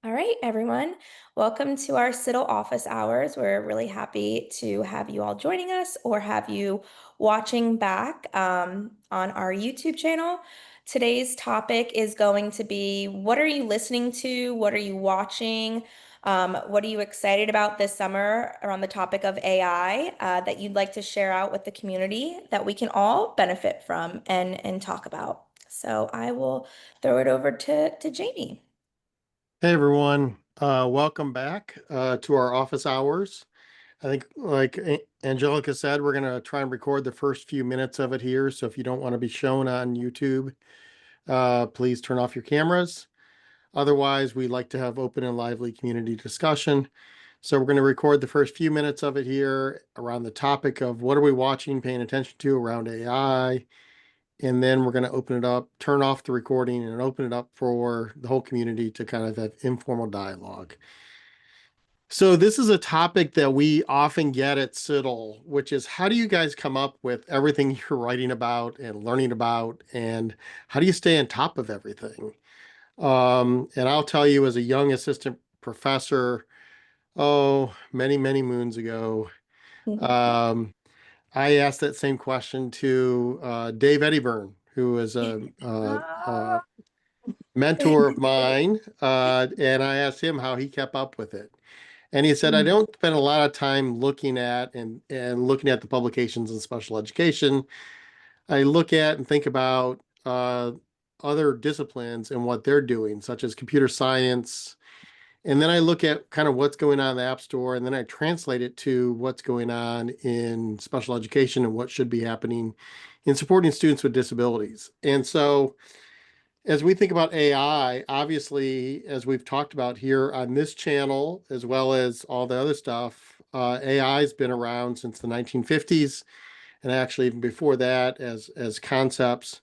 All right, everyone. Welcome to our CIDDL office hours. We're really happy to have you all joining us or have you watching back on our YouTube channel. Today's topic is going to be, what are you listening to? What are you watching? What are you excited about this summer around the topic of AI that you'd like to share out with the community that we can all benefit from and talk about? So I will throw it over to Jamie. Hey everyone, welcome back to our office hours. I think, like Angelica said, we're going to try and record the first few minutes of it here. So if you don't want to be shown on YouTube, please turn off your cameras. Otherwise, we like to have open and lively community discussion. So we're going to record the first few minutes of it here around the topic of what are we watching, paying attention to around AI. And then we're going to open it up, turn off the recording, and open it up for the whole community to kind of have informal dialogue. So this is a topic that we often get at CIDDL, which is how do you guys come up with everything you're writing about and learning about, and how do you stay on top of everything? And I'll tell you, as a young assistant professor, oh, many, many moons ago, um, I asked that same question to Dave Eddyburn, who is a Ah. mentor of mine, and I asked him how he kept up with it. And he said, I Mm. don't spend a lot of time looking at and looking at the publications in special education. I look at and think about other disciplines and what they're doing, such as computer science. And then I look at kind of what's going on in the App Store, and then I translate it to what's going on in special education and what should be happening in supporting students with disabilities. And so as we think about AI, obviously, as we've talked about here on this channel, as well as all the other stuff, AI has been around since the 1950s, and actually even before that as concepts.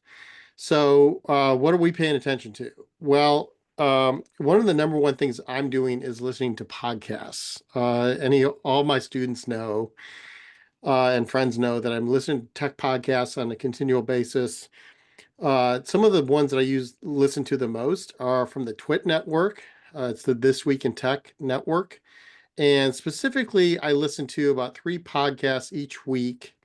So, what are we paying attention to? Well, one of the number one things I'm doing is listening to podcasts. All my students know and friends know that I'm listening to tech podcasts on a continual basis. Some of the ones that listen to the most are from the TWIT network. It's the This Week in Tech network. And specifically, I listen to about 3 podcasts each week.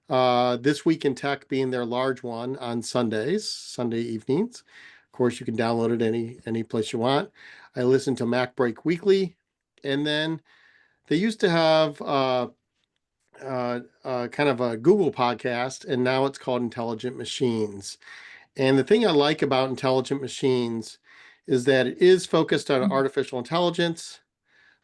This Week in Tech being their large one on Sundays, Sunday evenings. Of course, you can download it any place you want. I listen to Mac Break Weekly. And then they used to have kind of a Google podcast, and now it's called Intelligent Machines. And the thing I like about Intelligent Machines is that it is focused on artificial intelligence.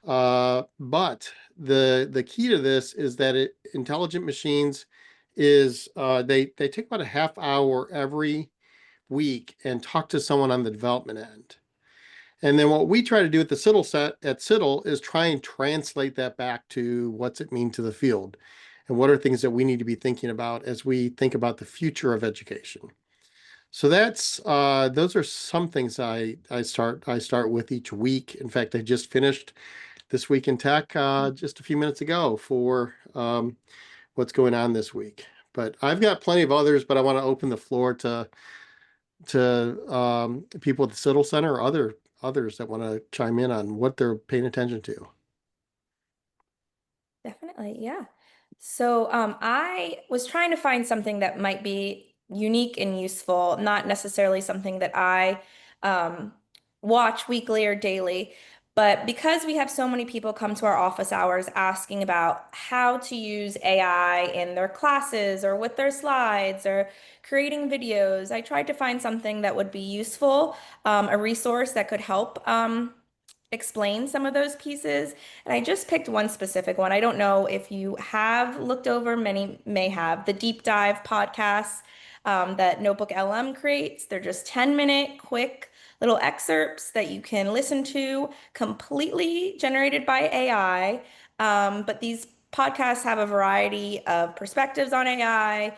But the key to this is that Intelligent Machines is they take about a half hour every week and talk to someone on the development end. And then what we try to do at the CIDDL set at CIDDL is try and translate that back to what's it mean to the field, and what are things that we need to be thinking about as we think about the future of education. So that's those are some things I start with each week. In fact, I just finished This Week in Tech just a few minutes ago for what's going on this week. But I've got plenty of others, but I want to open the floor to people at the CIDDL Center or others that want to chime in on what they're paying attention to. Definitely, yeah. So I was trying to find something that might be unique and useful, not necessarily something that I um, watch weekly or daily, but because we have so many people come to our office hours asking about how to use AI in their classes or with their slides or creating videos, I tried to find something that would be useful, a resource that could help. Explain some of those pieces. And I just picked one specific one. I don't know if you have looked over, many may have, the deep dive podcasts that Notebook LM creates. They're just 10-minute, quick little excerpts that you can listen to, completely generated by AI. But these podcasts have a variety of perspectives on AI,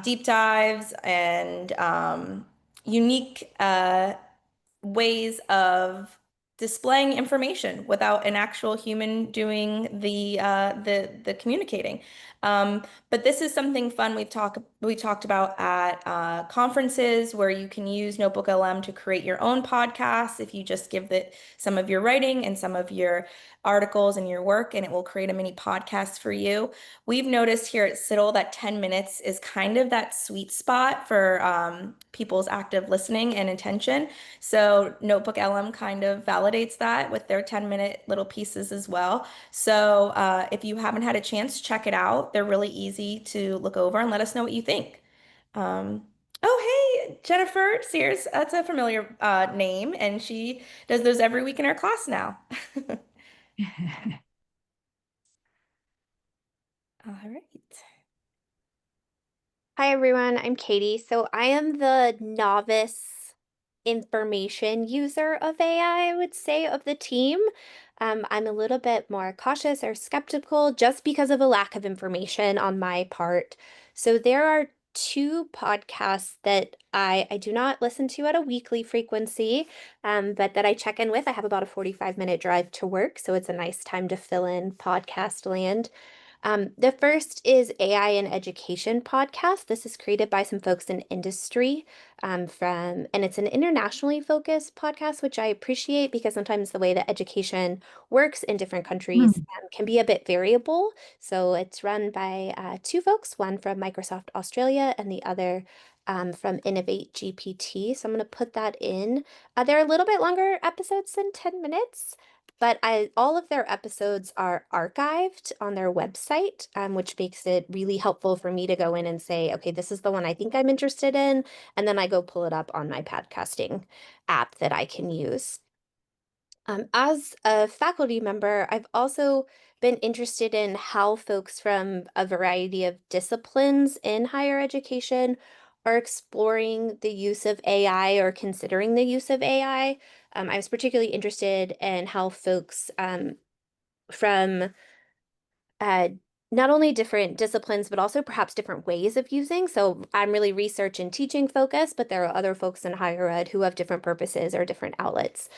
deep dives, and unique ways of displaying information without an actual human doing the communicating. But this is something fun we talked about at conferences where you can use Notebook LM to create your own podcasts if you just give it some of your writing and some of your articles and your work, and it will create a mini podcast for you. We've noticed here at CIDDL that 10 minutes is kind of that sweet spot for people's active listening and attention. So Notebook LM kind of validates that with their 10-minute little pieces as well. So if you haven't had a chance, check it out. They're really easy to look over and let us know what you think. Um, oh, hey, Jennifer Sears. That's a familiar name, and she does those every week in our class now. All right. Hi everyone, I'm Katie. So I am the novice information user of AI, I would say, of the team. I'm a little bit more cautious or skeptical just because of a lack of information on my part. So there are two podcasts that I do not listen to at a weekly frequency, but that I check in with. I have about a 45-minute drive to work, so it's a nice time to fill in podcast land. The first is AI in Education podcast. This is created by some folks in industry and it's an internationally focused podcast, which I appreciate because sometimes the way that education works in different countries can be a bit variable. So it's run by two folks, one from Microsoft Australia and the other from Innovate GPT. So I'm going to put that in. They're a little bit longer episodes than 10 minutes. But all of their episodes are archived on their website, which makes it really helpful for me to go in and say, okay, this is the one I think I'm interested in. And then I go pull it up on my podcasting app that I can use. As a faculty member, I've also been interested in how folks from a variety of disciplines in higher education are exploring the use of AI or considering the use of AI. I was particularly interested in how folks from uh, not only different disciplines, but also perhaps different ways of using. So I'm really research and teaching focused, but there are other folks in higher ed who have different purposes or different outlets.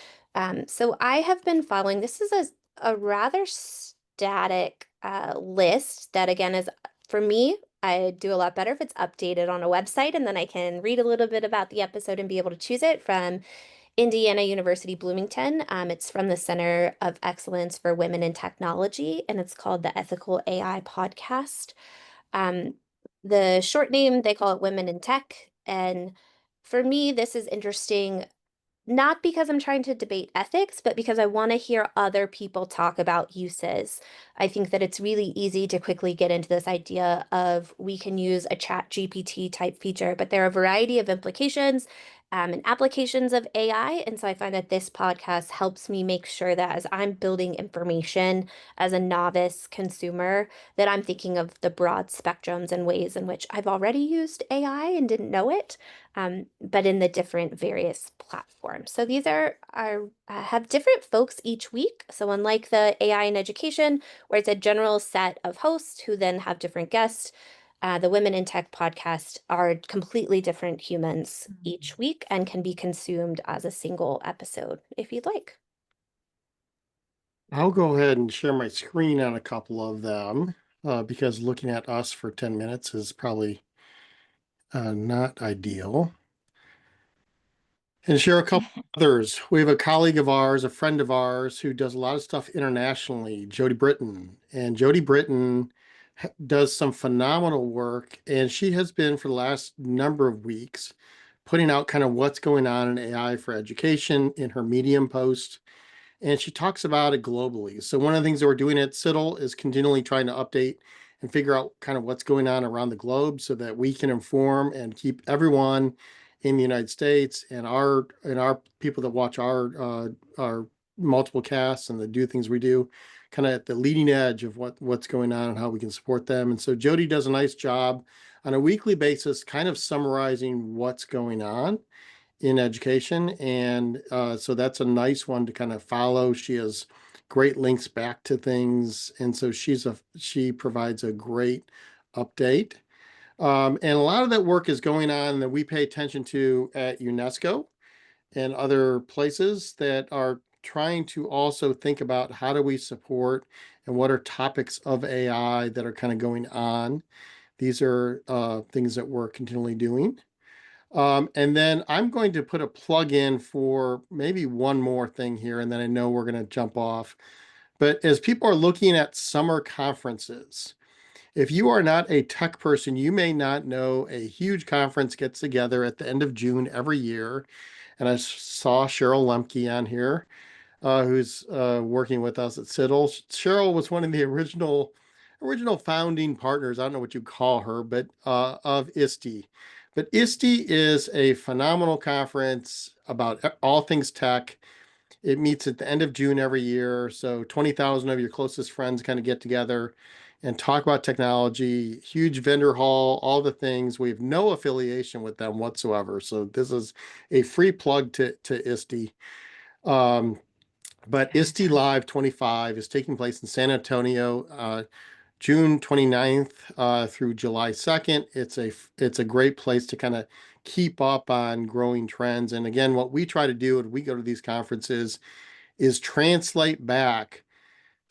So I have been following, this is a rather static list that again is for me, I do a lot better if it's updated on a website and then I can read a little bit about the episode and be able to choose it from Indiana University Bloomington. It's from the Center of Excellence for Women in Technology, and it's called the Ethical AI Podcast. Um, the short name, they call it Women in Tech. And for me, this is interesting not because I'm trying to debate ethics, but because I want to hear other people talk about uses. I think that it's really easy to quickly get into this idea of we can use a chat GPT type feature, but there are a variety of implications and applications of AI. And so I find that this podcast helps me make sure that as I'm building information as a novice consumer, that I'm thinking of the broad spectrums and ways in which I've already used AI and didn't know it, but in the different various platforms. So these are have different folks each week. So unlike the AI in education, where it's a general set of hosts who then have different guests, the Women in Tech podcast are completely different humans each week and can be consumed as a single episode if you'd like. I'll go ahead and share my screen on a couple of them because looking at us for 10 minutes is probably not ideal. And share a couple others. We have a colleague of ours, a friend of ours, who does a lot of stuff internationally, Jody Britton. And Jody Britton does some phenomenal work. And she has been for the last number of weeks putting out kind of what's going on in AI for education in her Medium post. And she talks about it globally. So one of the things that we're doing at CIDDL is continually trying to update and figure out kind of what's going on around the globe so that we can inform and keep everyone in the United States and our people that watch our multiple casts and that do things we do kind of at the leading edge of what's going on and how we can support them. And so Jody does a nice job on a weekly basis kind of summarizing what's going on in education. And so that's a nice one to kind of follow. She has great links back to things. And so she provides a great update. And a lot of that work is going on that we pay attention to at UNESCO and other places that are trying to also think about how do we support and what are topics of AI that are kind of going on. These are things that we're continually doing. And then I'm going to put a plug in for maybe one more thing here, and then I know we're going to jump off. But as people are looking at summer conferences, if you are not a tech person, you may not know a huge conference gets together at the end of June every year. And I saw Cheryl Lemke on here, who's working with us at CIDDL. Cheryl was one of the original founding partners. I don't know what you call her, but of ISTE. But ISTE is a phenomenal conference about all things tech. It meets at the end of June every year. So 20,000 of your closest friends kind of get together and talk about technology, huge vendor hall, all the things. We have no affiliation with them whatsoever. So this is a free plug to ISTE. But ISTE Live 25 is taking place in San Antonio, June 29th through July 2nd. It's a great place to kind of keep up on growing trends. And again, what we try to do when we go to these conferences is translate back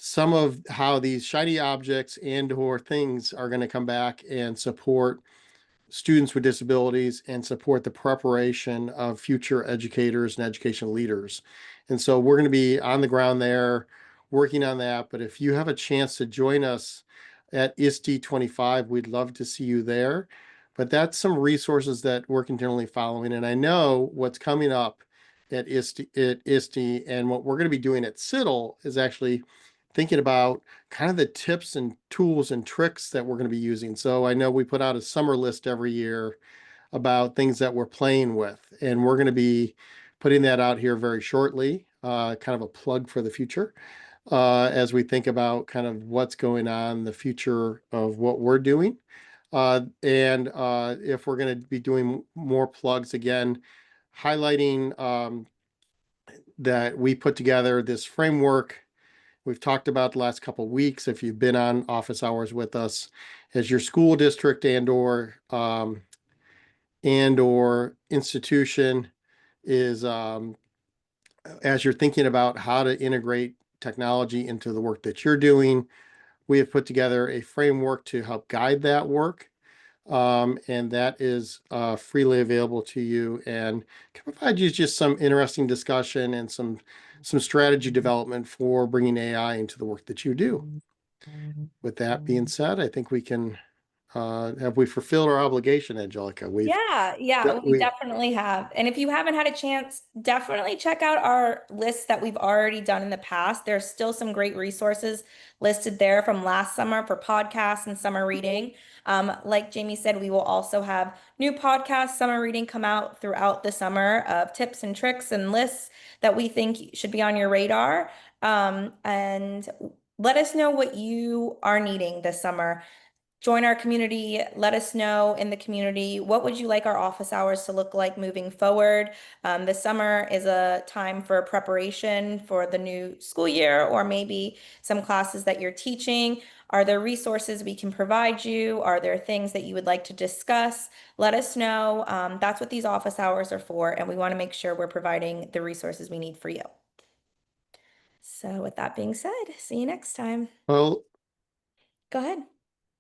some of how these shiny objects and or things are going to come back and support students with disabilities and support the preparation of future educators and education leaders. And so we're going to be on the ground there working on that. But if you have a chance to join us at ISTE 25, we'd love to see you there. But that's some resources that we're continually following. And I know what's coming up at ISTE and what we're going to be doing at CIDDL is actually thinking about kind of the tips and tools and tricks that we're going to be using. So I know we put out a summer list every year about things that we're playing with, and we're going to be putting that out here very shortly, kind of a plug for the future, as we think about kind of what's going on, the future of what we're doing. And if we're going to be doing more plugs again, highlighting that we put together this framework we've talked about the last couple of weeks, if you've been on office hours with us, as your school district and or institution is as you're thinking about how to integrate technology into the work that you're doing, we have put together a framework to help guide that work. And that is freely available to you and can provide you just some interesting discussion and some strategy development for bringing AI into the work that you do. With that being said, I think we can have we fulfilled our obligation, Angelica? Yeah, we We definitely have. And if you haven't had a chance, definitely check out our lists that we've already done in the past. There's still some great resources listed there from last summer for podcasts and summer reading. Like Jamie said, we will also have new podcasts, summer reading come out throughout the summer of tips and tricks and lists that we think should be on your radar. And let us know what you are needing this summer. Join our community. Let us know in the community what would you like our office hours to look like moving forward. This summer is a time for preparation for the new school year or maybe some classes that you're teaching. Are there resources we can provide you? Are there things that you would like to discuss? Let us know. That's what these office hours are for, and we want to make sure we're providing the resources we need for you. So with that being said, see you next time. well, Go ahead.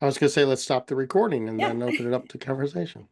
I was going to say let's stop the recording and Yeah. then open it up to conversation.